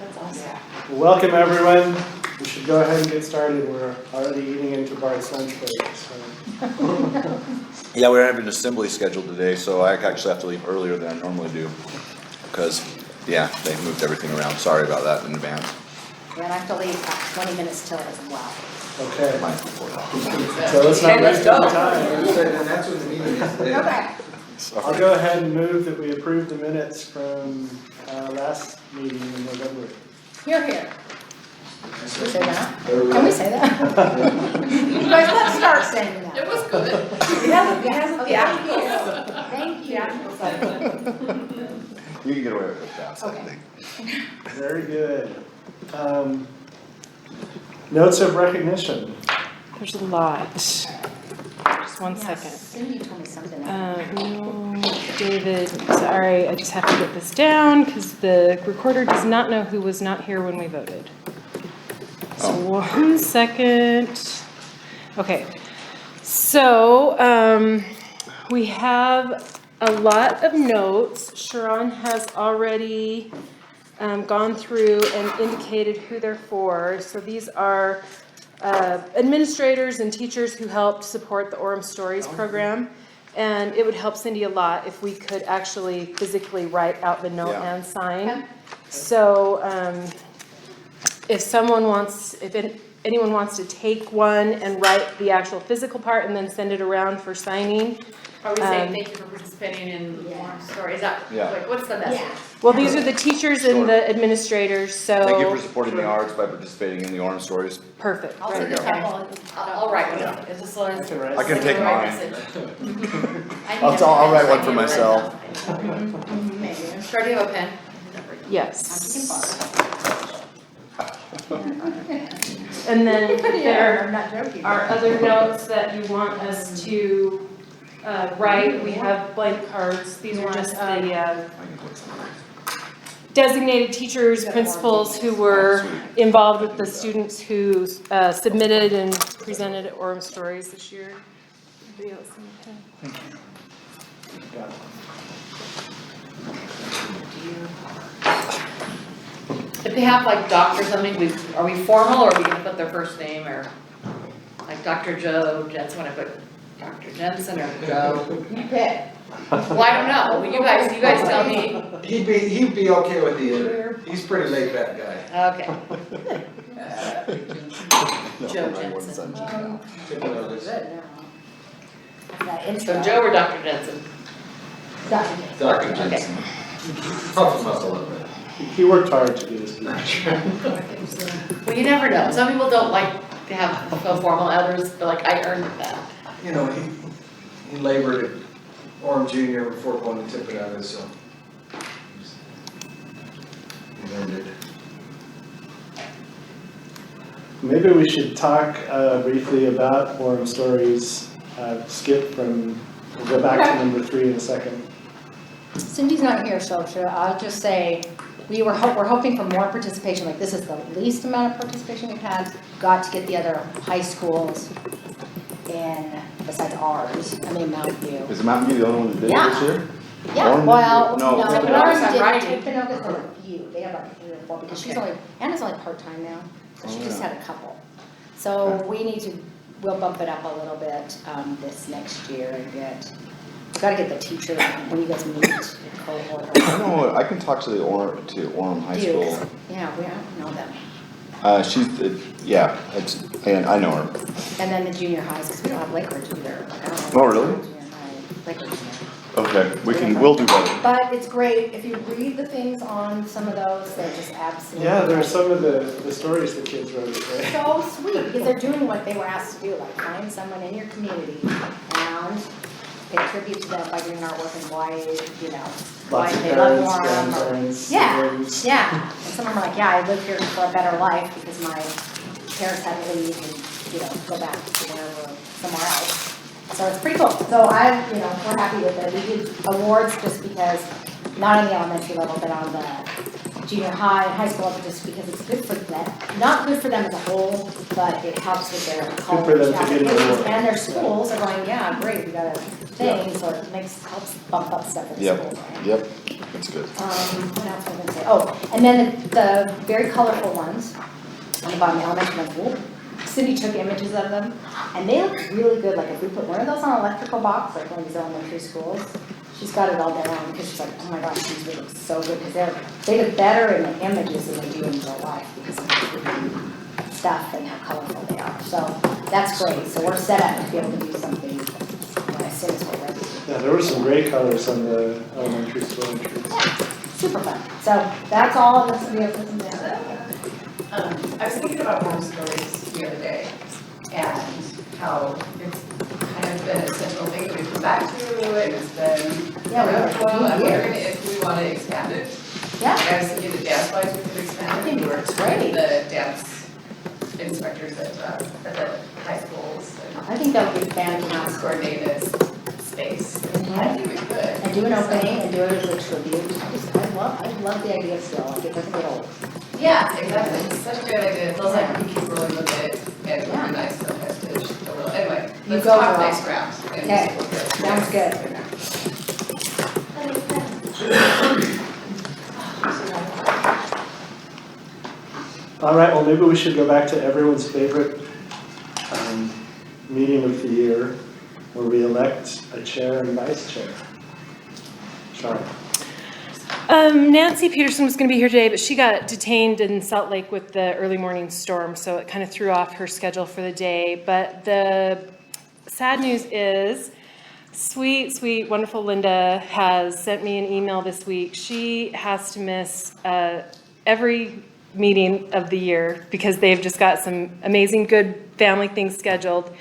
That's awesome. Welcome, everyone. We should go ahead and get started. We're already eating into Bart's lunch break. So. Yeah, we're having an assembly scheduled today, so I actually have to leave earlier than I normally do. Because, yeah, they moved everything around. Sorry about that in advance. Yeah, and I have to leave 20 minutes till as well. Okay. Mine's before that. So let's not waste any time. That's what the meeting is today. Okay. I'll go ahead and move that we approve the minutes from last meeting in November. Here. Can we say that? Can we say that? You guys, let's start saying that. It was good. It hasn't Thank you. You can get away with it fast, I Okay. think. Very good. Notes of recognition. There's a lot. Just one second. Cindy told me something. No, David, sorry, I just have to get this down because the recorder does not know who was not here when we voted. So 1 second. Okay, so we have a lot of notes. Sharon has already gone through and indicated who they're for. So these are administrators and teachers who helped support the Orem Stories program. And it would help Cindy a lot if we could actually physically write out the note and sign. Okay. So if anyone wants to take one and write the actual physical part and then send it around for signing. Are we saying thank you for participating in the Orem story? Is that, Yeah. like, what's the message? Well, these are the teachers and the administrators, so. Thank you for supporting the arts by participating in the Orem Stories. Perfect. I'll There send we a go. couple. I'll write one. Yeah. It's just like. I can write. I can take mine. I'll write one for myself. Maybe. Sure, do you have a pen? Yes. And then Yeah, I'm there not joking. are other notes that you want us to write. We have blank cards. These are just the designated teachers, principals who were involved with the students who submitted and presented at Orem Stories this year. Anybody else need a pen? Got it. If they have like doctor something, are we formal or are we gonna put their first name or like Dr. Joe Jensen, when I put Dr. Jensen or Joe? You pick. Well, I don't know. Well, you guys tell me. He'd be okay with either. He's a pretty laid back guy. Okay. Joe Jensen. Taking notice. Good now. That So intro. Joe or Dr. Jensen? Dr. Dr. Jensen. Puff him up a little bit. He worked hard to get his speech. Well, you never know. Some people don't like to have feel formal, others feel like I earned that. You know, he labored at Orem Junior before going to Tippecanoe, so. He earned it. Maybe we should talk briefly about Orem Stories. Skip from, we'll go back to number 3 in a second. Cindy's not here, so I'll just say, we're hoping for more participation. Like, this is the least amount of participation we've had. Got to get the other high schools in, besides ours, I mean Mountain View. Is Mountain View the only one that did it this year? Yeah, Orem well, did? no, No, Tippecanoe's Orem writing. didn't. Tippecanoe got a few. They have like 3 or 4 because she's Okay. Anna's only part-time now, so she just yeah. had a couple. So we'll bump it up a little bit this next year and gotta get the teacher, when you guys meet, your cohort. I know, I can talk to Orem High Do, 'cause, School. yeah, we don't know them. And I know her. And then the junior highs, because we don't have Lakeridge either. I don't know. Oh, really? Junior high, Lakeridge's there. Okay, we'll do better. But it's great, if you read the things on some of those, they're just absolutely. Yeah, there are some of the stories the kids wrote. Right? So sweet, because they're doing what they were asked to do, like find someone in your community and pay tribute to them by doing artwork and why, why Lots of they love parents, Orem. grandparents, Yeah, siblings. yeah. And some of them are like, yeah, I live here for a better life because my parents had to leave and, go back to somewhere else. So it's pretty cool. So we're happy with it. We did awards just because, not on the elementary level, but on the junior high and high school level, just because it's good for them. Not good for them as a whole, but it helps with their college for them to get an applications. award. And their schools are going, yeah, great, we got a thing, so it helps bump up stuff at Yep, schools. Right? yep. That's good. What else was I gonna say? Oh, and then the very colorful ones on the bottom, the elementary ones, Cindy took images of them, and they look really good, like if we put one of those on an electrical box, like one of these elementary schools, she's got it all down, because she's like, oh my gosh, these would look so good, because they look better in the images than they do in real life, because of the 3D stuff and how colorful they are, so that's great, so we're set up to be able to do something as soon as we're ready. Yeah, there were some great colors on the elementary school entries. Super fun, so that's all, unless somebody else has something to add. I was thinking about home stories the other day and how it's kind of been a central thing that we've come back to, and it's been Yeah, we have a well, I'm few wondering years. if we want to expand it. Yeah, I was thinking that dance-wise we could expand it. I think it works With great. the dance instructors at the high schools I think that would be and fantastic. coordinate a space. Mhm. I think we could. And do an opening and do it as a tribute. I love the idea still, like it doesn't get old. Yeah, exactly. It's such a good idea. It feels like we keep rolling with it, and it would be nice sometimes to just a little, anyway, You let's go, talk girl. next round. and Okay, we'll go. sounds good. All right, well, maybe we should go back to everyone's favorite meeting of the year, where we elect a chair and vice chair. Sean. Nancy Peterson was going to be here today, but she got detained in Salt Lake with the early morning storm, so it kind of threw off her schedule for the day. But the sad news is, sweet, wonderful Linda has sent me an email this week. She has to miss every meeting of the year because they've just got some amazing, good family things scheduled.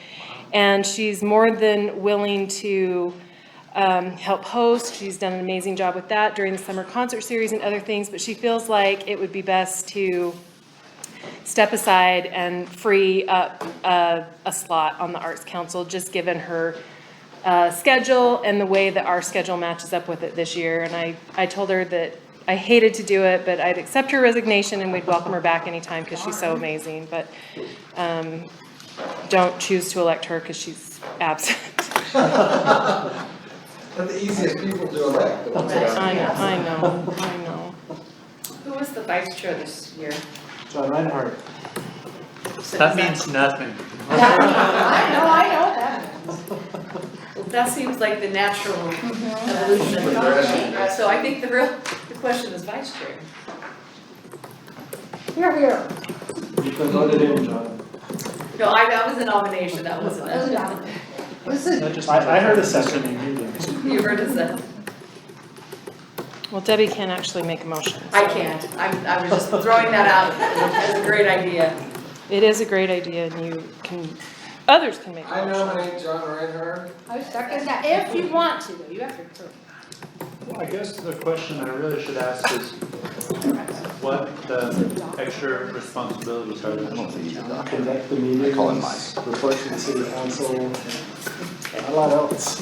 And she's more than willing to help host. She's done an amazing job with that during the summer concert series and other things, but she feels like it would be best to step aside and free up a slot on the Arts Council, just given her schedule and the way that our schedule matches up with it this year. And I told her that I hated to do it, but I'd accept her resignation and we'd welcome her back anytime because she's so amazing. But don't choose to elect her because she's absent. Not the easiest people to elect. the ones that are- I know. Who was the vice chair this year? John Reinhardt. That means nothing. I know that. Well, that seems like the natural evolution. Progression. So I think the question is vice chair. Here. You've been voted in, John. No, that was a nomination, that wasn't That was a. John. Listen, That just I heard a means second. You heard us say. Well, Debbie can't actually make a motion. I can't, I was just throwing that out as a great idea. It is a great idea and others can make a I motion. nominate John Reinhardt. I second that, if you want to, though, you have to approve. Well, I guess the question I really should ask is what the extra responsibilities are I there? don't think he's a doctor. Conduct the meetings. I call him Mike. Report to the city council, and a lot else.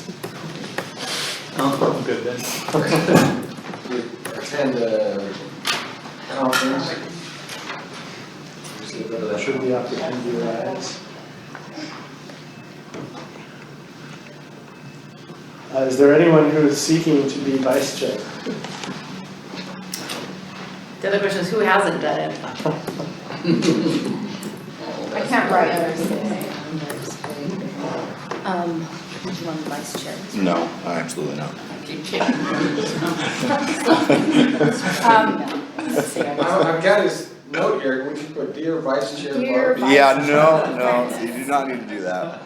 Oh, good then. Attend a conference. Should the opportunity arise. Is there anyone who is seeking to be vice chair? The other question is, who hasn't done it? I can't write everything. Would you want the vice chair? No, absolutely not. Keep kicking. Let's see, I've got his note here, would you put dear Vice Chair Dear Barbie? Yeah, no, you do not need to do that.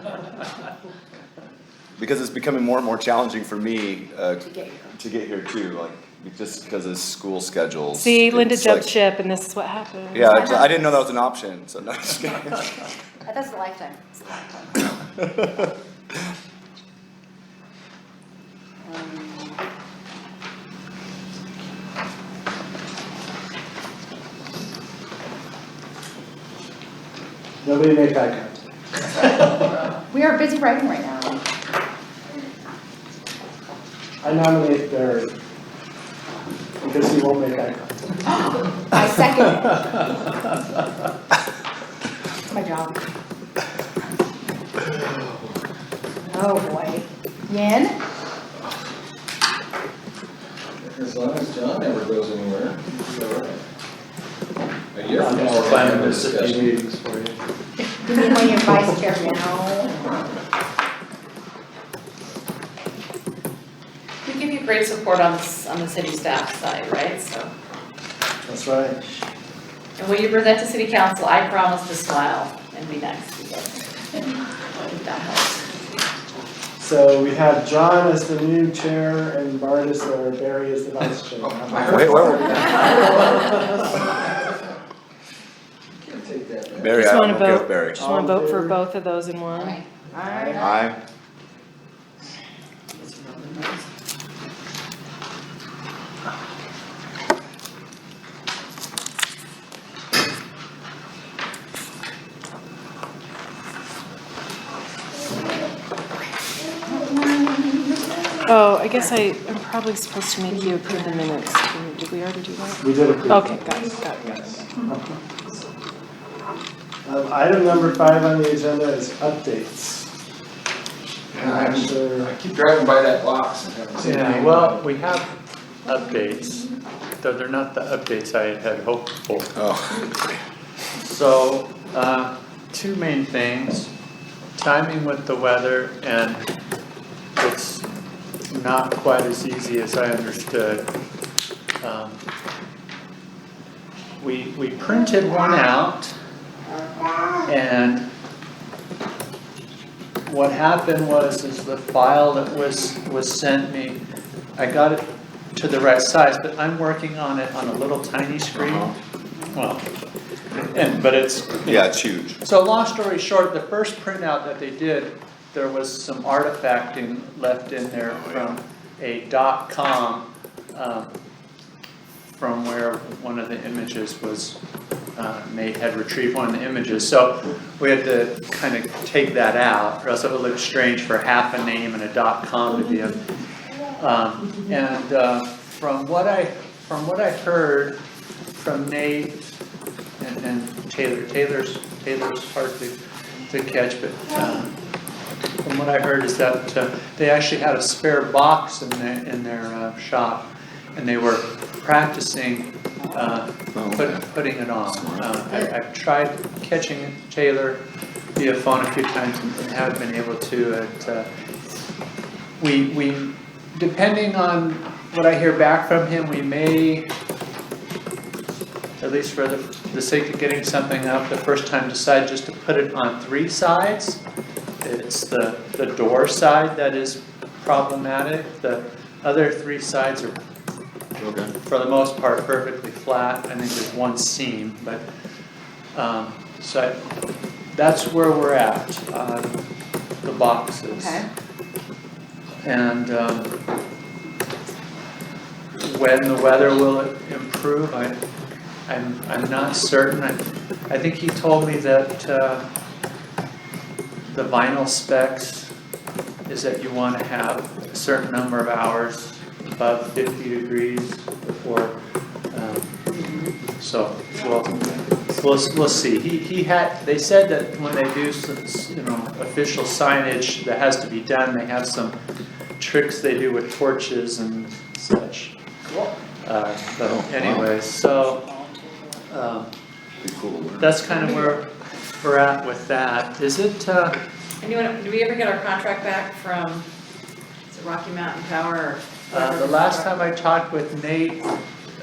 Because it's becoming more and more challenging for me to get here. to get here too, like, just because of school schedules. See, Linda It's jumped like- ship and this is what happened. Yeah, I didn't know that was an option, so no, just kidding. That's a lifetime. Nobody make eye contact. We are busy writing right now. I nominate Barry, because he won't make eye contact. I second it. My job. Oh, boy. Yin? As long as John never goes anywhere, it's all right. A year I'm from now, just we're gonna planning have a this a few discussion. meetings for you. You mean when you're vice chair now? We give you great support on the city staff side, right? So, That's right. and when you present to city council, I promise to smile and be nice. Because I think that helps. So we have John as the new chair and Bart as or Barry as the vice chair. Wait, where were we? Can't take that back. Barry, Just I'm wanna okay with vote, Barry. just wanna vote for both of those in one. Aye. Oh, I guess I'm probably supposed to make you approve the minutes. Did we already do that? We did approve. Okay, got it. Item number 5 on the agenda is updates. Yeah, I'm sure. I keep driving by that box and haven't seen Yeah, anything. well, we have updates, though they're not the updates I had hoped for. Oh, So, two main things, timing with the weather, and it's not quite as easy as I understood. We printed one out, and what happened was, is the file that was sent me, I got it to the right size, but I'm working on it on a little tiny screen. Well, but it's. yeah, it's huge. So long story short, the first printout that they did, there was some artifacting left in there from a .com, from where one of the images was had retrieved one of the images. So we had to kind of take that out, or else it would look strange for half a name and a .com to be a. From what I heard from Nate and Taylor's hard to catch, but from what I heard is that they actually had a spare box in their shop, and they were practicing putting it on. I've tried catching Taylor via phone a few times and haven't been able to. We depending on what I hear back from him, we may, at least for the sake of getting something up the first time, decide just to put it on 3 sides. It's the door side that is problematic. The other 3 sides are, for the most part, perfectly flat. I think there's one seam, but that's where we're at on the boxes. Okay. And when the weather will improve, I'm not certain. I think he told me that the vinyl specs is that you want to have a certain number of hours above 50 degrees before. So we'll see. They said that when they do some, official signage that has to be done, they have some tricks they do with torches and such. But anyways, so that's kind of where we're at with that. Is it? And do we ever get our contract back from, is it Rocky Mountain Power or? The last time I talked with Nate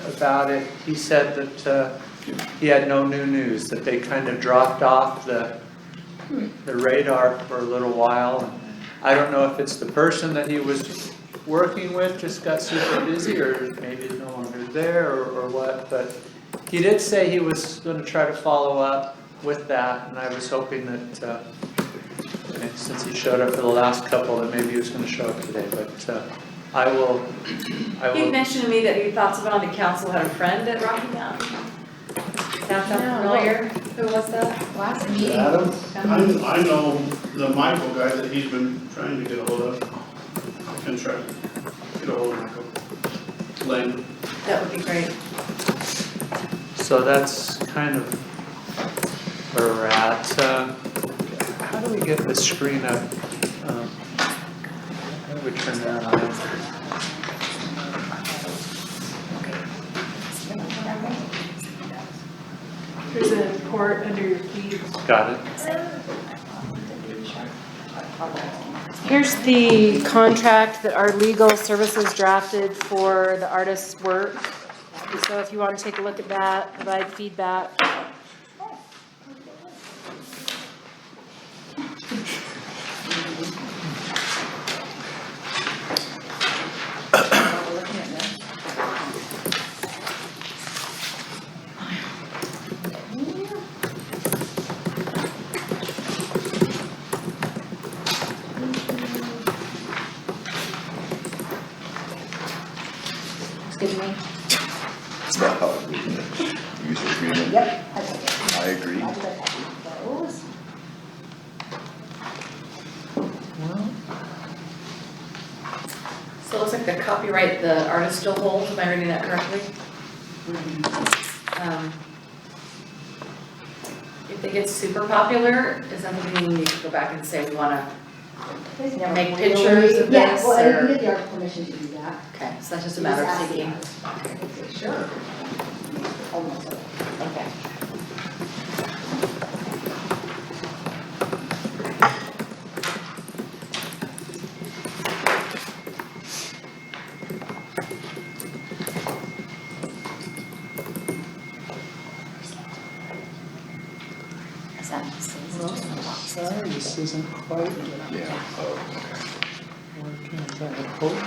about it, he said that he had no new news, that they kind of dropped off the radar for a little while. I don't know if it's the person that he was working with just got super busy, or maybe no longer there, or what, but he did say he was going to try to follow up with that, and I was hoping that since he showed up for the last couple, that maybe he was going to show up today, but I will. He mentioned to me that he thought someone on the council had a friend at Rocky Mountain. Sound familiar? Who was that? Last meeting. Adam? I know the Michael guy that he's been trying to get a hold of. And try to get a hold of Michael Lane. That would be great. So that's kind of where we're at. How do we get this screen up? How do we turn that on? There's a report under your feet. Got it. Here's the contract that our legal services drafted for the artist's work. So if you want to take a look at that, provide feedback. It's good to me. It's not how I read it. User agreement. Yep, I like it. I agree. I do like those. So it looks like the copyright, the artist still holds, am I reading that correctly? If they get super popular, is that something you need to go back and say, we wanna, They've never Make really- pictures of Yeah, this, well, or- you get the art permission to do that. okay, so that's just a You matter just of ask the seeking. artist. They say, sure. Almost. Okay. Is that Sorry, this isn't quite Yeah, oh, okay. working as I had hoped.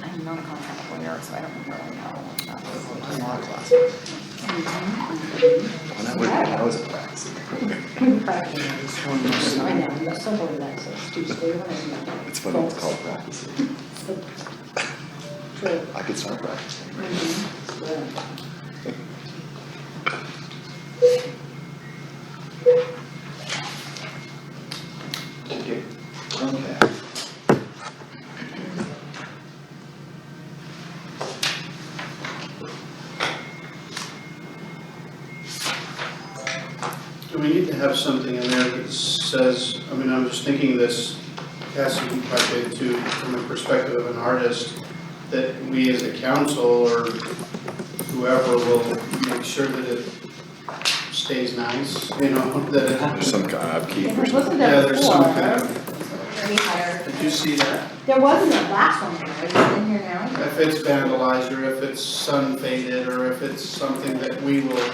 I'm a non-contact lawyer, so I don't really know. There's a lot of classes. When I was a practice. I know, I'm so bored of that, so it's too slow. It's funny it's called practicing. True. I could start practicing. Okay. Okay. Do we need to have something in there that says, I mean, I'm just thinking this has to be quite big too, from the perspective of an artist, that we as a council or whoever will make sure that it stays nice, you know, that it. There's some kind of upkeep or something. Wasn't Yeah, there there's before? some kind of, We hired. did you see that? There wasn't a last one, right? Is it in here now? If it's vandalized, or if it's sun faded, or if it's something that we will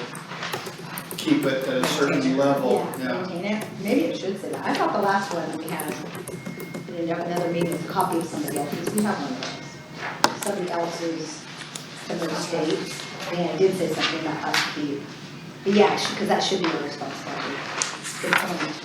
keep it at a certain level, yeah. Maintain it. Maybe it should say that. I thought the last one we had, in another meeting, was a copy of somebody else's. We have one of those. Somebody else's, from the state, and it did say something about upkeep. But yeah, because that should be your responsibility. Good point.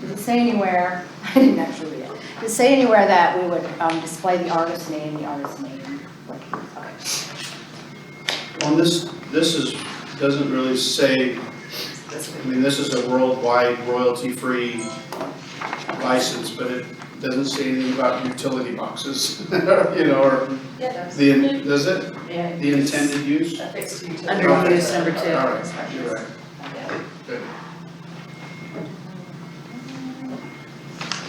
Does it say anywhere, I didn't actually read it, does it say anywhere that we would display the artist's name, like, Well, this is, doesn't really say, I mean, this is a worldwide royalty-free license, but it doesn't say anything about utility boxes, you know, or Yeah, does it? Yeah. The intended use? Affixed to utility. Under use, number 2. All right, you're right. Good.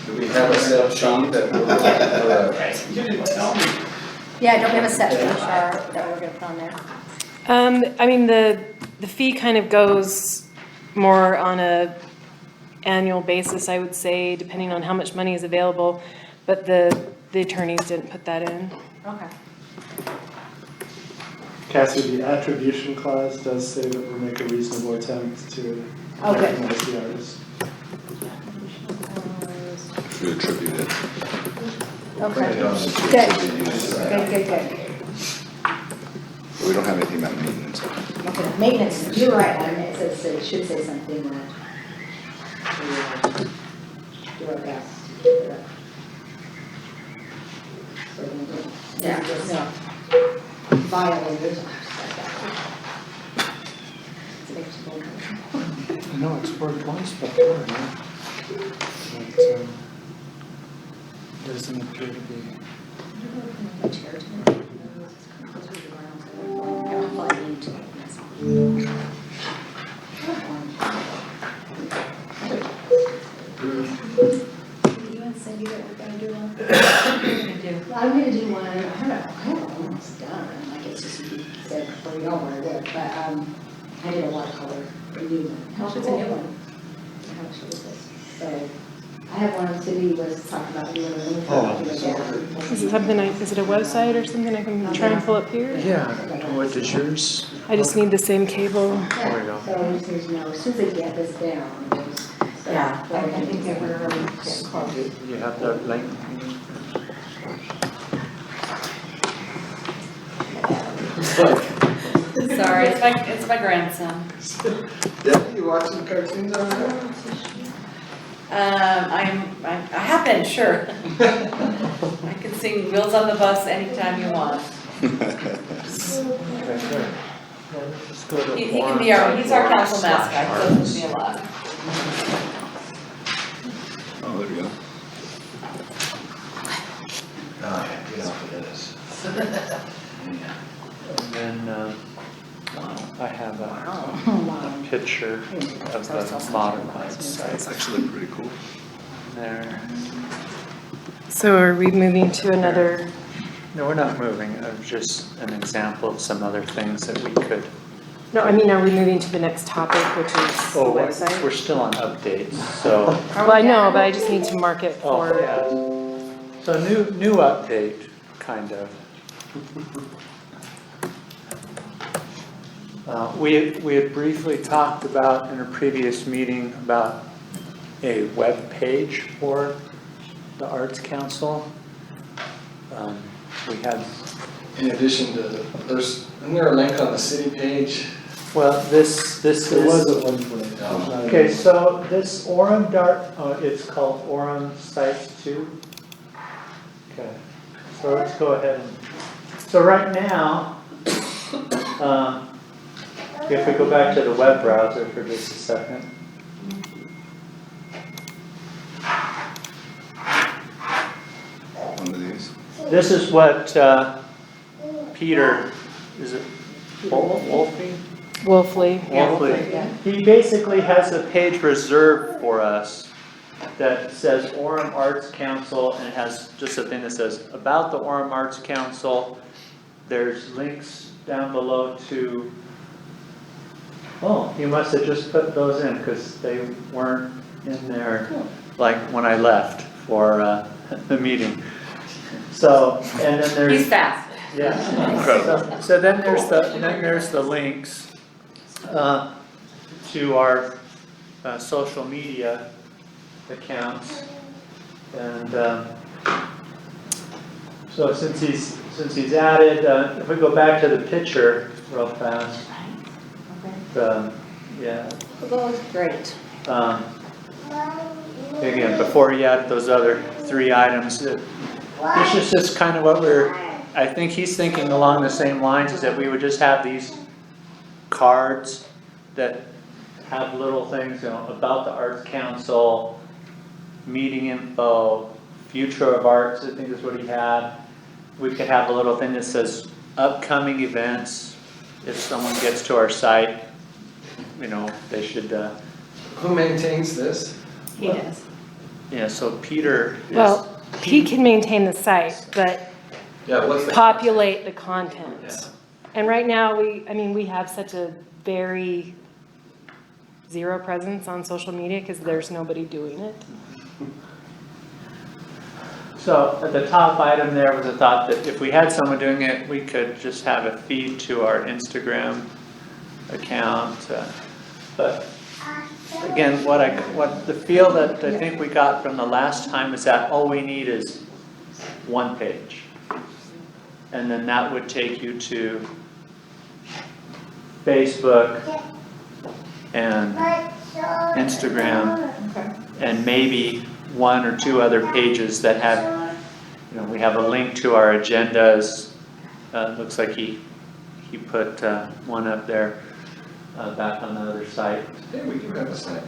Do we have a set sheet that we're, You didn't tell me. yeah, don't we have a set fee chart that we're gonna put on there? I mean, the fee kind of goes more on a annual basis, I would say, depending on how much money is available, but the attorneys didn't put that in. Okay. Cassie, the attribution clause does say that we'll make a reasonable attempt to Oh, good. recognize the artist. We attribute it. Okay, Good. good. We don't have anything about maintenance. Okay, maintenance, you're right, I mean, it should say something that we do our best to keep it up. So we don't, Yeah. no, violators. I know it's worked once before, yeah. But, doesn't appear to be. said before you know where I live, but, I did a watercolor review. How much is a new one? How much is this? So, I have one to do was talk about doing a link for Is it something is it a website or something I can try and pull up here? Yeah, what is yours? I just need the same cable. There we go. So I just need to know, as soon as I get this down, just. Yeah, I think that we're really getting close. You have the link? Sorry, it's my grandson. Yeah, you watching cartoons on there? I have been, sure. I can sing Wheels on the Bus anytime you want. Let's go to He can be he's our council mascot, he lives with me a lot. Oh, there we go. Oh, get off of this. And then, I have a picture of the modified site That's actually pretty cool. there. So are we moving to another? No, we're not moving, just an example of some other things that we could. No, I mean, are we moving to the next topic, which is the Oh, website? we're still on updates, so. Well, I know, but I just need to mark it Oh, for. yeah. So new update, kind of. We had briefly talked about in a previous meeting about a web page for the Arts Council. We had, In addition to, isn't there a link on the city page? well, this There was is, at one point. There's not okay, anymore. so this Orem it's called Orem Sites 2. Okay, so let's go ahead and, so right now, if we go back to the web browser for just a second. One of these. This is what Peter, is it Wolfie? Wolfley. Wolfley. He basically has a page reserved for us that says Orem Arts Council, and it has just a thing that says about the Orem Arts Council. There's links down below to, oh, you must have just put those in because they weren't in there like when I left for the meeting. So, and then there's. He's fast. Yeah. Incredible. So then there's the links to our social media accounts. And so since he's added, if we go back to the picture real fast. Yeah. Well, that's great. Again, before he added those other 3 items, this is just kind of what I think he's thinking along the same lines, is that we would just have these cards that have little things, about the Arts Council, meeting info, future of arts, I think is what he had. We could have a little thing that says upcoming events. If someone gets to our site, they should, Who maintains this? He does. yeah, so Peter is. Well, he can maintain the site, but Yeah, what's the? populate the content. Yeah. And right now, we have such a very zero presence on social media because there's nobody doing it. So at the top item there was a thought that if we had someone doing it, we could just have a feed to our Instagram account. But again, what the feel that I think we got from the last time is that all we need is one page. And then that would take you to Facebook and Instagram and maybe 1 or 2 other pages that have, we have a link to our agendas. Looks like he put one up there back on the other site. Hey, we do have a site.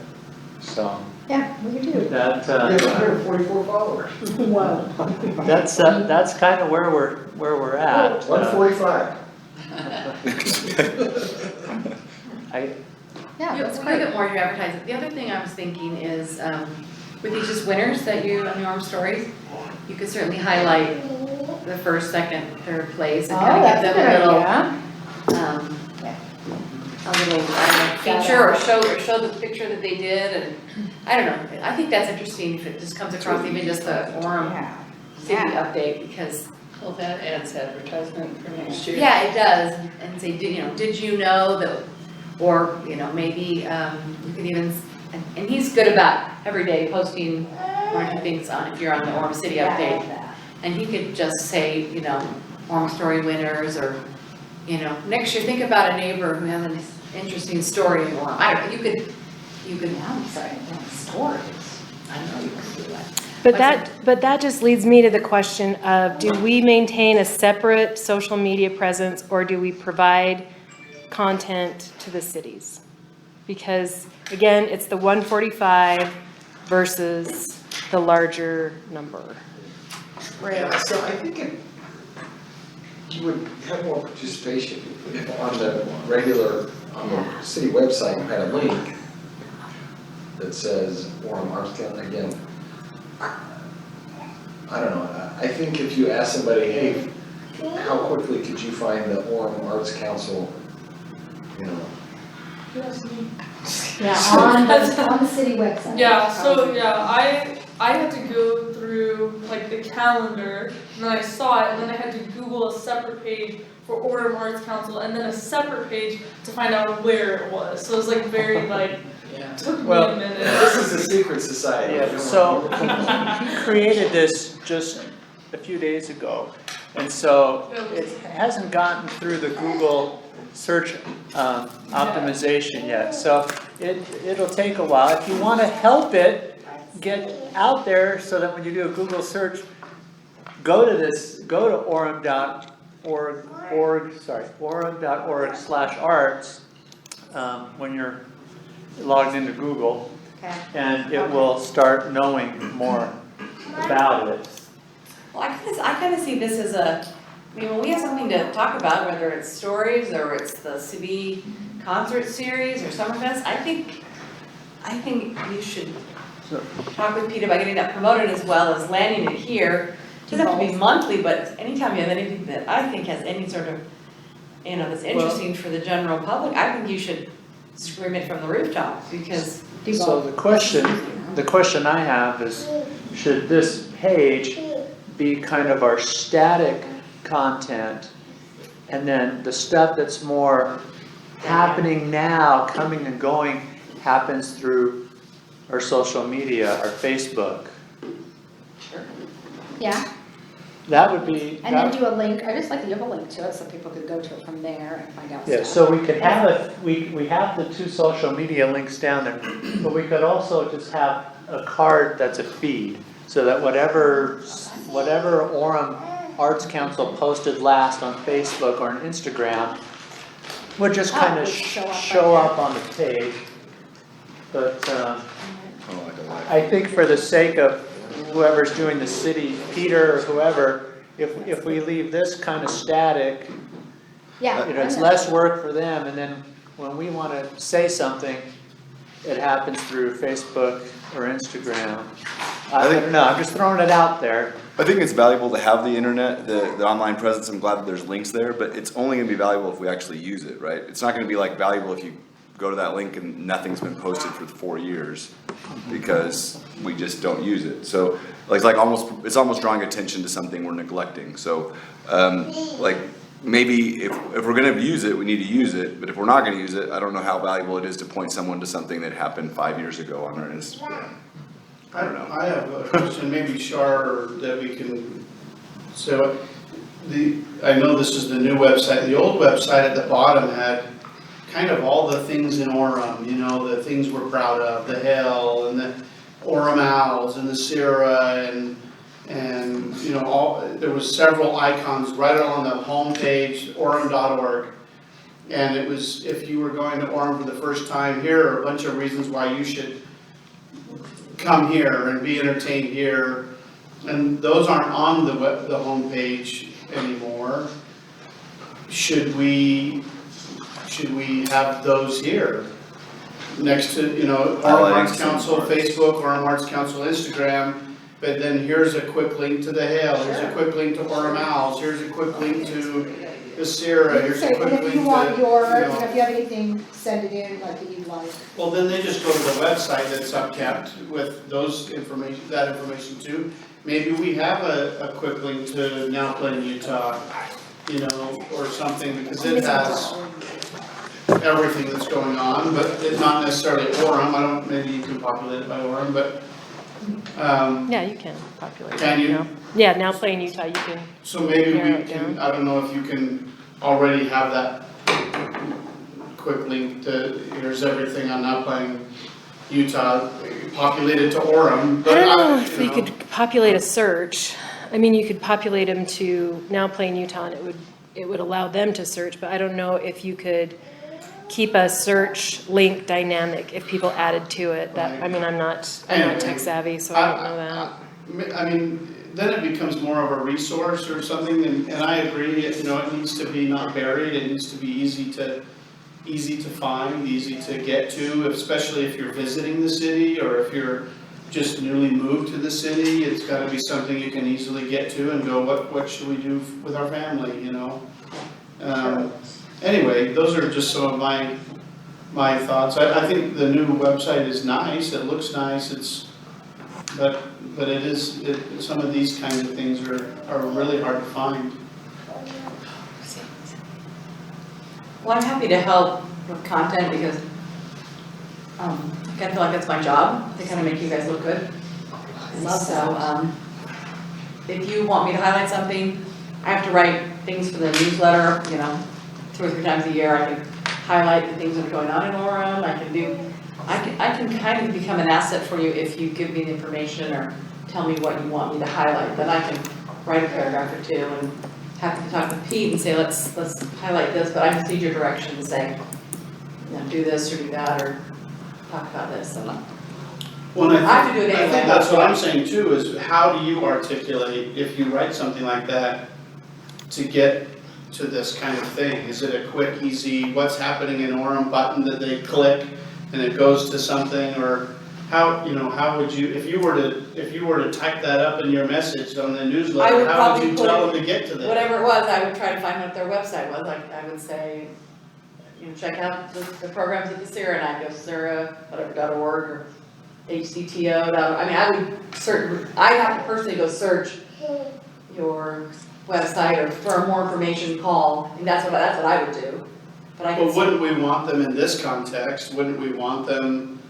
So Yeah, we do. that We have 144 followers. Wow. that's kind of where we're at. 145. Yeah, You that's quite a great. bit more to advertise. The other thing I was thinking is, with these just winners that you, on your Orem stories, you could certainly highlight the first, second, third place and Oh, kind of that's give a them good a little, idea. a little, I don't know, feature or show the picture that they did and, I don't know, I think that's interesting if it just comes across even just the Orem Yeah. city update because, Well, that adds advertisement for next year. yeah, it does, and say, did you know that, or, maybe, you could even, and he's good about every day posting one or two things on, if you're on the Orem City Yeah, I update. love that. And he could just say, Orem Story winners, or, next year, think about a neighbor who has an interesting story in Orem. I don't know, you could, Yeah, I'm sorry, stories. I don't know, you could do that. But that just leads me to the question of, do we maintain a separate social media presence or do we provide content to the cities? Because again, it's the 145 versus the larger number. Yeah, so I think you would have more participation if on the regular, on the city website, you had a link that says Orem Arts Council, again, I don't know, I think if you ask somebody, hey, how quickly could you find the Orem Arts Council, Yeah, on the city website. Yeah, so I had to go through like the calendar, and then I saw it, and then I had to Google a separate page for Orem Arts Council, and then a separate page to find out where it was. So it was like very like, took me a minute. This is a secret society. Yeah, so he created this just a few days ago, and so it hasn't gotten through the Google search optimization yet. So it'll take a while. If you want to help it get out there, so that when you do a Google search, go to orem.org/arts when you're logged into Google, and it will start knowing more about it. Well, I kind of see this as when we have something to talk about, whether it's stories or it's the city concert series or Summerfest, I think you should talk with Pete about getting that promoted as well as landing it here. It doesn't have to be monthly, but anytime you have anything that I think has any sort of, that's interesting for the general public, I think you should scream it from the rooftops because. So the question I have is, should this page be kind of our static content, and then the stuff that's more happening now, coming and going, happens through our social media, our Facebook? Sure. Yeah, That would be. and then do a link, I just like that you have a link to it so people could go to it from there and find out Yeah, stuff. so we could have we have the two social media links down there, but we could also just have a card that's a feed, so that whatever Orem Arts Council posted last on Facebook or on Instagram would just kind of would show up show right up on the page. But Oh, like a live. I think for the sake of whoever's doing the city, Peter or whoever, if we leave this kind of static, Yeah. it's less work for them, and then when we want to say something, it happens through Facebook or Instagram. I don't know, I'm just throwing it out there. I think it's valuable to have the internet, the online presence. I'm glad that there's links there, but it's only gonna be valuable if we actually use it, right? It's not gonna be like valuable if you go to that link and nothing's been posted for 4 years because we just don't use it. So it's almost drawing attention to something we're neglecting. So maybe if we're gonna use it, we need to use it, but if we're not gonna use it, I don't know how valuable it is to point someone to something that happened 5 years ago on our Instagram. I don't know. I have a question, maybe Shar or Debbie can, so I know this is the new website, the old website at the bottom had kind of all the things in Orem, the things we're proud of, the Hell and the Orem Owls and the Sierra and there was several icons right on the home page, orem.org. And it was, if you were going to Orem for the first time, here are a bunch of reasons why you should come here and be entertained here. And those aren't on the home page anymore. Should we have those here? Next to, Orem Arts Council Facebook, Orem Arts Council Instagram, but then here's a quick link to the Hale, here's a quick link to Orem Owls, here's a quick link to the Sierra, here's a Say, quick and link if to, you want your, you know. if you have anything, send it in like that you'd like. Well, then they just go to the website that's upkept with those information, that information too. Maybe we have a quick link to Now Playing Utah, you know, or something, because it has everything that's going on, but it's not necessarily Orem. Maybe you can populate it by Orem, but, Yeah, you can populate it. Can you? now. Yeah, Now Playing Utah, you can. so maybe Narrow we it can, down. I don't know if you can already have that quick link to, here's everything on Now Playing Utah, populated to Orem, I but don't know I, if you you know. could populate a search. I mean, you could populate them to Now Playing Utah and it would allow them to search, but I don't know if you could keep a search link dynamic if people added to it. That, I mean, I'm not tech savvy, so I don't know that. I mean, then it becomes more of a resource or something, and I agree, you know, it needs to be not buried, it needs to be easy to find, easy to get to, especially if you're visiting the city, or if you're just newly moved to the city, it's gotta be something you can easily get to and go, what should we do with our family, you know? Anyway, those are just some of my thoughts. I think the new website is nice, it looks nice, but it is, some of these kinds of things are really hard to find. Well, I'm happy to help with content because, I kind of feel like that's my job, to kind of make you guys look good. So, if you want me to highlight something, I have to write things for the newsletter, you know, 2 or 3 times a year. I can highlight the things that are going on in Orem. I can kind of become an asset for you if you give me the information or tell me what you want me to highlight. Then I can write a paragraph or 2 and have to talk with Pete and say, let's highlight this, but I just need your direction to say, you know, do this or do that or talk about this. Well, I have to do it I anyway. think that's what I'm saying too, is how do you articulate, if you write something like that, to get to this kind of thing? Is it a quick, easy, what's happening in Orem button that they click and it goes to something, or how, you know, how would you, if you were to type that up in your message on the newsletter, how would you tell them to get to that? Whatever it was, I would try to find what their website was. Like, I would say, you know, check out the programs at the Sierra, and I'd go Sierra.org or HCTO. I mean, I would search, I'd have to personally go search your website or for more information, call, and that's what I would do. But I can But wouldn't we want them in this context, wouldn't we want them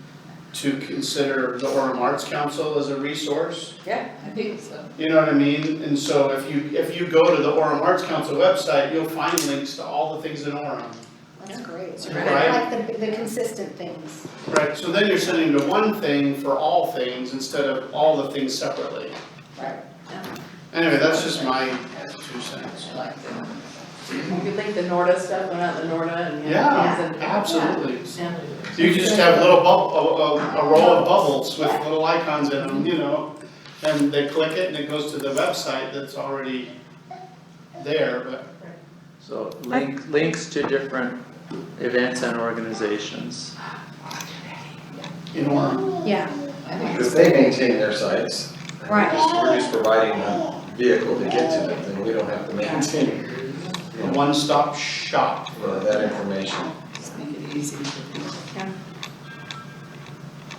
to consider the Orem Arts Council as a resource? Yeah. I think so. You know what I mean? And so if you go to the Orem Arts Council website, you'll find links to all the things in Orem. That's great. Right. I like the consistent things. Right, so then you're sending to one thing for all things instead of all the things separately. Right. Anyway, that's just my 2 cents. I like that. You could link the Norda stuff, went out the Norda and. you know, Yeah, things and- absolutely. Yeah. You could just have little a row of bubbles with little icons in them, you know, and they click it and it goes to the website that's already there, but. So links to different events and organizations. In Orem. Yeah. Because they maintain their sites. Right. We're just providing a vehicle to get to them, and we don't have to maintain, you A know, one-stop shop. that information. Just make it easy for people.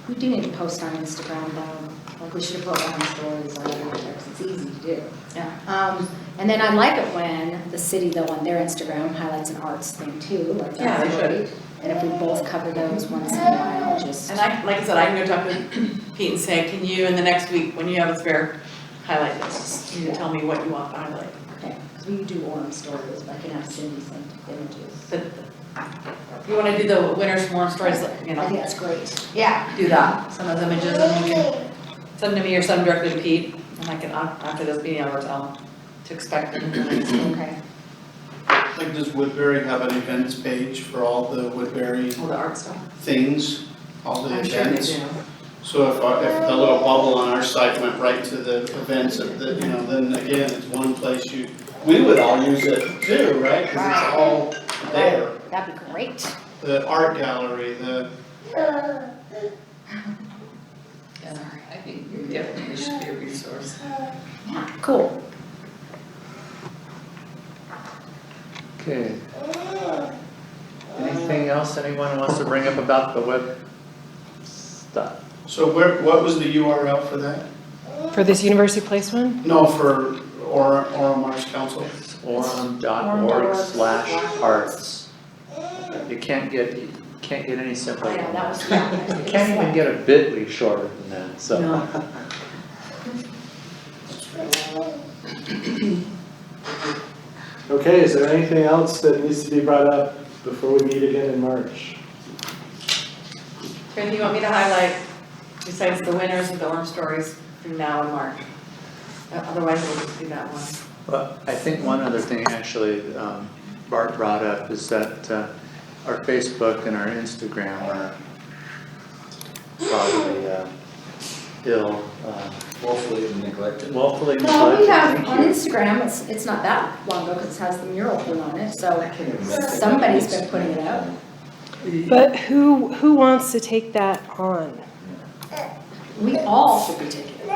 We do need to post on Instagram though, like we should have put one stories on there, because it's easy to do. Yeah. And then I like it when the city though on their Instagram highlights an arts thing too, like Yeah, that's they great. And if we both cover those once in a while, just. And like I said, I can go talk with Pete and say, can you in the next week, when you have a spare, highlight this? You can tell me what you want to highlight. Okay, because we do Orem stories, but I can have Cindy send images. But if you want to do the winter more stories, you I know, think that's great. Yeah. do that. Some of the images, and you can send them to me or send them directly to Pete. And I can, after this meeting, I'll tell them to expect them. Okay. Like, does Woodbury have an events page for all the Woodbury All the art stuff. things, all the I'm sure they events? do. So if the little bubble on our site went right to the events of the, you know, then again, it's one place we would all use it too, right? Because it's all there. That'd be great. The art gallery, Yeah, I think it definitely should be a resource. Yeah, cool. Okay. Anything else anyone wants to bring up about the web stuff? So what was the URL for that? For this University Place one? No, for Orem Arts Council. Orem.org/arts. You can't get any simpler I know, than that that. was, yeah. You can't even get a bit.ly shorter than that, so. No. Okay, is there anything else that needs to be brought up before we meet again in March? Anything you want me to highlight besides the winners of the Orem stories from now and March? Otherwise, we'll just do that one. Well, I think one other thing actually Bart brought up is that our Facebook and our Instagram are probably Woefully neglected. woefully Well, we have neglected. on Thank you. Instagram, it's not that long ago because it has the mural thing on it, so I can't even make it. somebody's been putting it out. But who wants to take that on? We all should be taking it.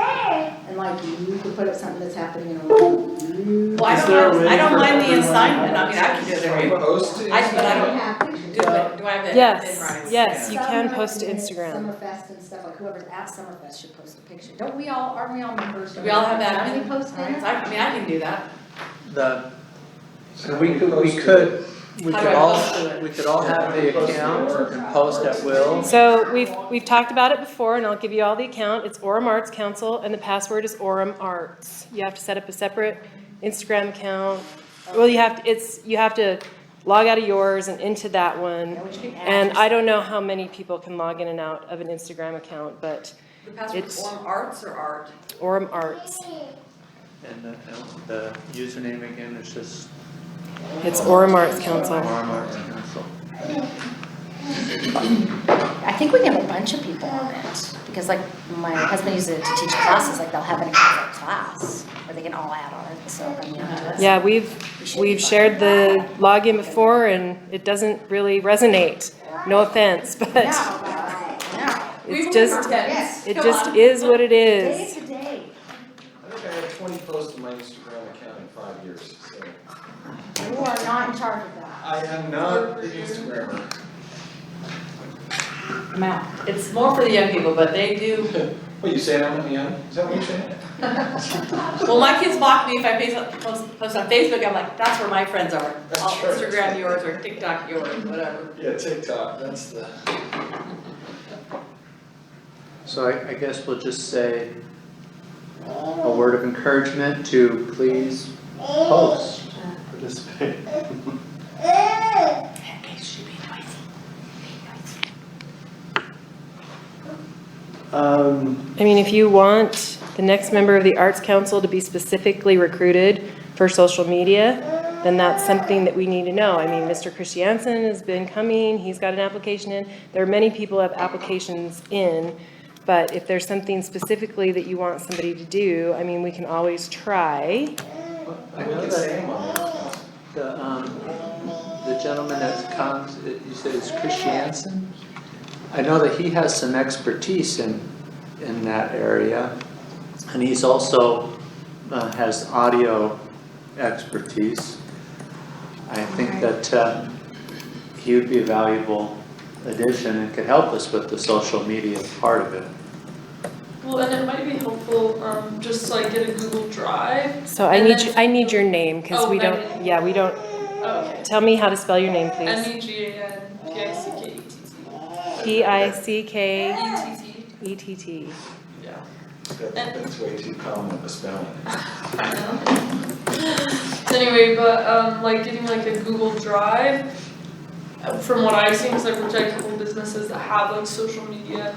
And like you could put up something that's happening in a room. Well, I Is there a way don't for mind the everyone- assignment, I mean, I can do it every week. Post it. But I don't have do it, do I have it in Yes, writing? yes, you Some can post to like Instagram. Summerfest and stuff, like whoever's at Summerfest should post a picture. Aren't we all members? Do we all have that? Can we post Alright, it? so I mean, I can do that. So we could How do I post to it? we could all have the account and post at will. So we've talked about it before, and I'll give you all the account. It's Orem Arts Council, and the password is Orem Arts. You have to set up a separate Instagram account. Well, you have to log out of yours and into that one. Which can add And just- I don't know how many people can log in and out of an Instagram account, but The password is It's- Orem Arts or Art? Orem Arts. And the username again is just It's Orem Arts Council. Orem Arts Council. I think we can have a bunch of people on it, because like my husband uses it to teach classes, like they'll have an account for class, where they can all add on it, so I mean, Yeah, we've shared the login before, and it doesn't really resonate. No offense, but No. it's just, Yes. it just is what it Day is. to day. I think I had 20 posts on my Instagram account in 5 years, so. You are not in charge of that. I am not the Instagrammer. I'm out. It's more for the young people, but they do. What, you saying I'm young? Is that what you're saying? Well, my kids mock me if I post on Facebook, I'm like, that's where my friends are. That's I'll true. Instagram yours or TikTok yours, whatever. Yeah, TikTok, that's the. So I guess we'll just say a word of encouragement to please post. Participate. I mean, if you want the next member of the Arts Council to be specifically recruited for social media, then that's something that we need to know. I mean, Mr. Christiansen has been coming, he's got an application in. There are many people who have applications in, but if there's something specifically that you want somebody to do, I mean, we can always try. I know that the gentleman that comes, you said it's Christiansen? I know that he has some expertise in that area, and he's also has audio expertise. I think that he would be a valuable addition and could help us with the social media part of it. Well, and it might be helpful, just to like get a Google Drive. So I And need then- I need your name, because Oh, we don't, Megan. yeah, we don't, Okay. tell me how to spell your name, please. MEGANPICKETT. P-I-C-K-E-T-T. E-T-T. Yeah. That's way too common of a spelling. I know. So anyway, but like getting like a Google Drive, from what I've seen, because I've worked at a couple of businesses that have like social media.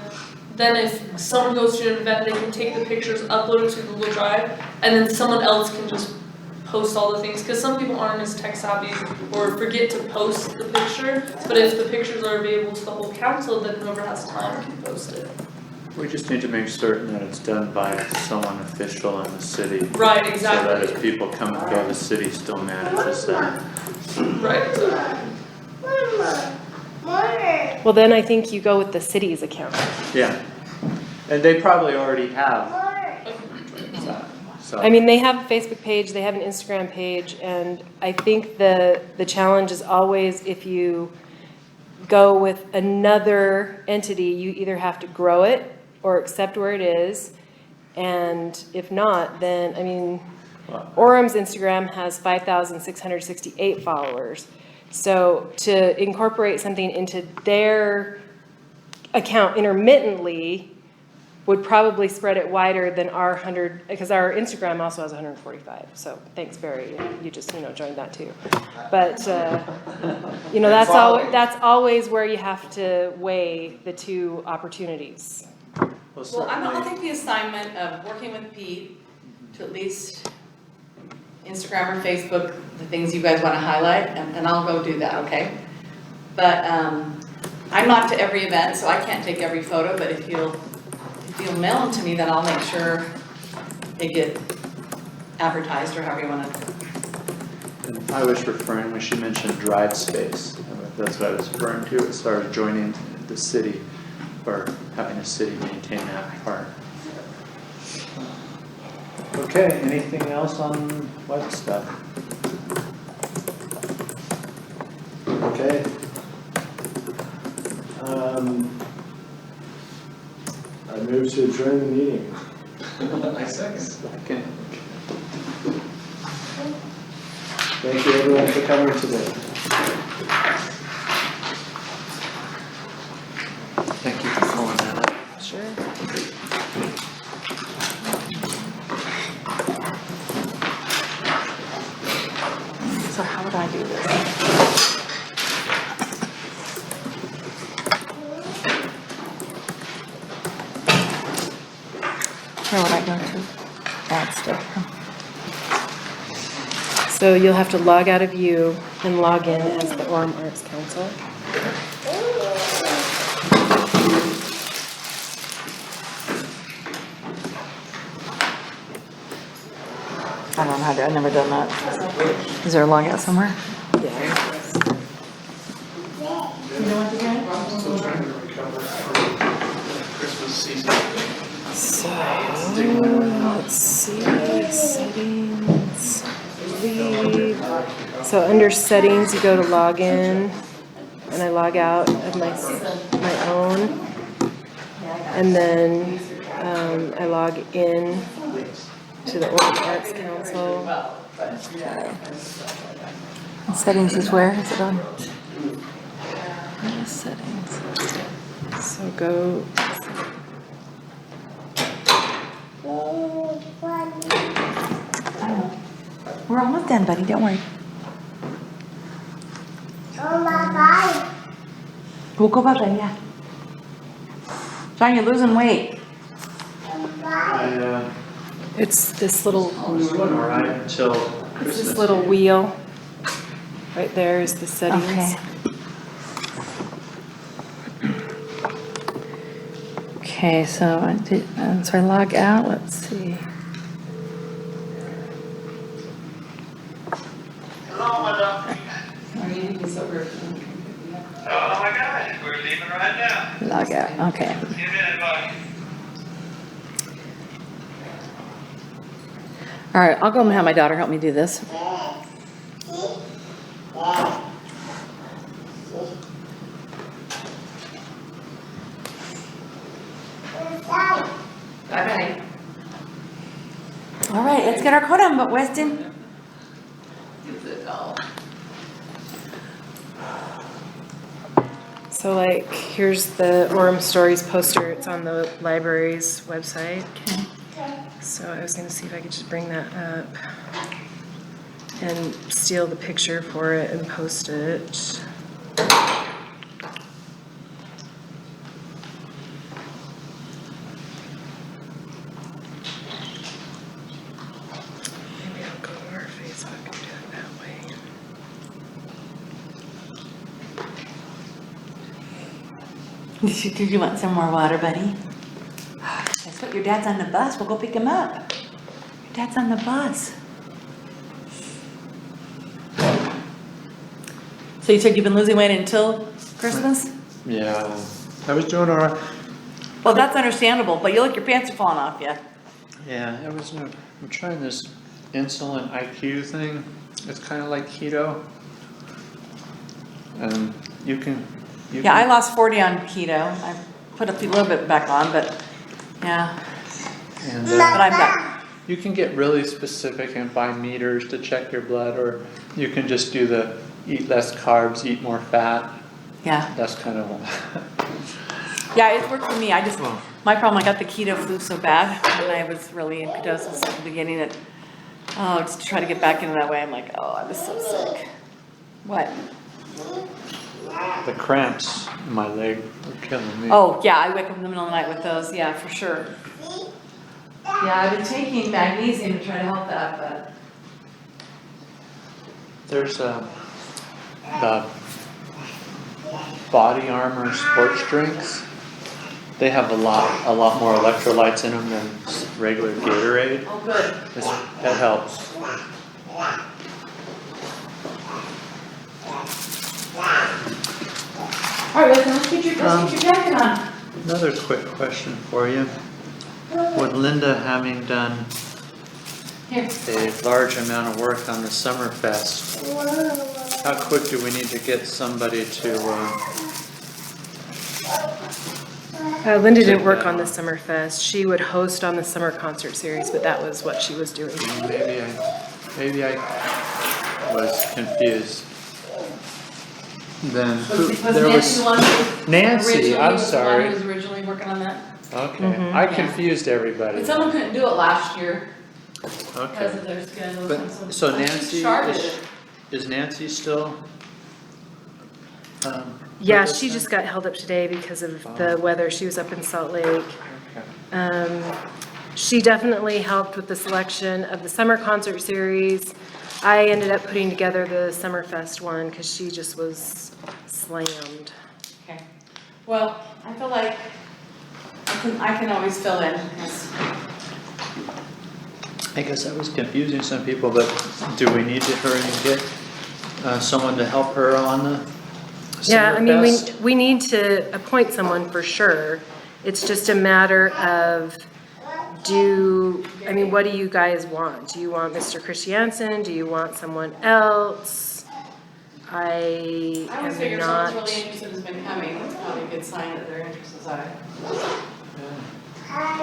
Then if someone goes to an event, they can take the pictures, upload it to Google Drive, and then someone else can just post all the things. Because some people aren't as tech savvy or forget to post the picture. But if the pictures are available to the whole council, then whoever has time can post it. We just need to make certain that it's done by someone official in the city. Right, So exactly. that as people come and go, the city still manages that. Right, exactly. Well, then I think you go with the city's account. Yeah, And they probably already have that, so. I mean, they have a Facebook page, they have an Instagram page, and I think the challenge is always if you go with another entity, you either have to grow it or accept where it is. And if not, then, I mean, Orem's Instagram has 5,668 followers. So to incorporate something into their account intermittently would probably spread it wider than our 100, because our Instagram also has 145. So thanks, Barry. You just, joined that too. But, that's always where you have to weigh the two opportunities. Well, I'll take the assignment of working with Pete to at least Instagram or Facebook, the things you guys want to highlight, and I'll go do that, okay? But I'm not to every event, so I can't take every photo, but if you'll mail them to me, then I'll make sure they get advertised or however you want to. And I was referring, when she mentioned drive space, that's what I was referring to, as far as joining the city, or having a city maintain that part. Okay, anything else on web stuff? Okay. I move to adjourn the meeting. I second. Okay. Thank you everyone for coming today. Thank you for pulling that up. Sure. So how would I do this? Where would I go to? Add stuff. So you'll have to log out of you and log in as the Orem Arts Council. I don't know how to, I've never done that. Is there a logout somewhere? Yeah. You know what to do? I'm still trying to recover from Christmas season. So, let's see, settings, leave. So under settings, you go to login, and I log out of my own. And then I log in to the Orem Arts Council. Settings is where? Is it on? Settings. So go, We're almost done, buddy. Don't worry. We'll go bye-bye, yeah. John, you're losing weight. it's this little, I was doing all right until it's Christmas. this little wheel. Right there is the settings. Okay. Okay, so I log out. Let's see. Hello, my doctor. Our meeting is over. Oh my God, we're leaving right now. Log out. Okay. See you in a minute, bye. All right, I'll go and have my daughter help me do this. Bye-bye. All right, let's get our coat on, but Weston. Is it all? So like, here's the Orem Stories poster. It's on the library's website. So I was gonna see if I could just bring that up and steal the picture for it and post it. Maybe I'll go to our Facebook and do it that way. Did you want some more water, buddy? That's what, your dad's on the bus. We'll go pick him up. Your dad's on the bus. So you said you've been losing weight until Christmas? Yeah, I was doing all right. Well, that's understandable, but you look, your pants are falling off, yeah. Yeah, I'm trying this insulin IQ thing. It's kind of like keto. Yeah, I lost 40 on keto. I put a little bit back on, but yeah, And but I'm done. you can get really specific and buy meters to check your blood, or you can just do the eat less carbs, eat more fat. Yeah, That's kind of yeah, it worked for me. My problem, I got the keto flu so bad when I was really in ketosis at the beginning that, just to try to get back into that way, I'm like, oh, I'm just so sick. What? the cramps in my leg are killing me. Oh, yeah, I wake up in the middle of the night with those, yeah, for sure. Yeah, I've been taking magnesium to try to help that, but. There's the Body Armor sports drinks. They have a lot more electrolytes in them than regular Gatorade. Oh, good. That helps. All right, let's get your jacket on. Another quick question for you. With Linda having done Here. a large amount of work on the Summerfest, how quick do we need to get somebody to, Linda didn't work on the Summerfest. She would host on the summer concert series, but that was what she was doing. maybe I was confused. Then there was Nancy, I'm sorry. Who was originally working on that? Okay, I confused everybody. But someone couldn't do it last year because Okay, of their schedules. but, and so so I think Nancy, started it. is Nancy still? Yeah, with us she then? just got held up today because of the weather. She was up in Salt Lake. Okay. She definitely helped with the selection of the summer concert series. I ended up putting together the Summerfest one because she just was slammed. Okay. Well, I feel like I can always fill in. Yes. I guess that was confusing some people, but do we need to hurry and get someone to help her on the Yeah, I mean, Summerfest? we need to appoint someone for sure. It's just a matter of what do you guys want? Do you want Mr. Christiansen? Do you want someone else? I I always am figure not. someone's really interested has been coming. That's probably a good sign that their interest is high.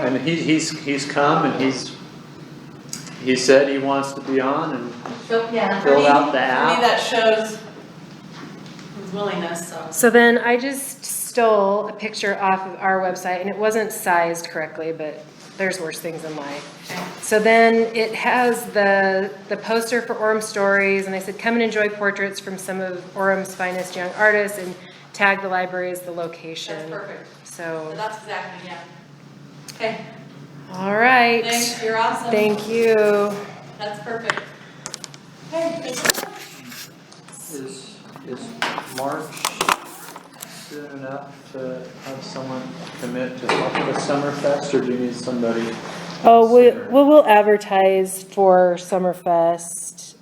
And he's come and he said he wants to be on and So, yeah, filled out the for app. me, that shows his willingness, so. So then I just stole a picture off of our website and it wasn't sized correctly, but there's worse things in life. So then it has the poster for Orem Stories, and I said, come and enjoy portraits from some of Orem's finest young artists, and tag the library as the location. That's perfect. So, That's exactly, yeah. Okay, all right. thanks, you're awesome. Thank you. That's perfect. Okay, good luck. Is March soon enough to have someone commit to help with Summerfest, or do you need somebody? Oh, we'll advertise for Summerfest.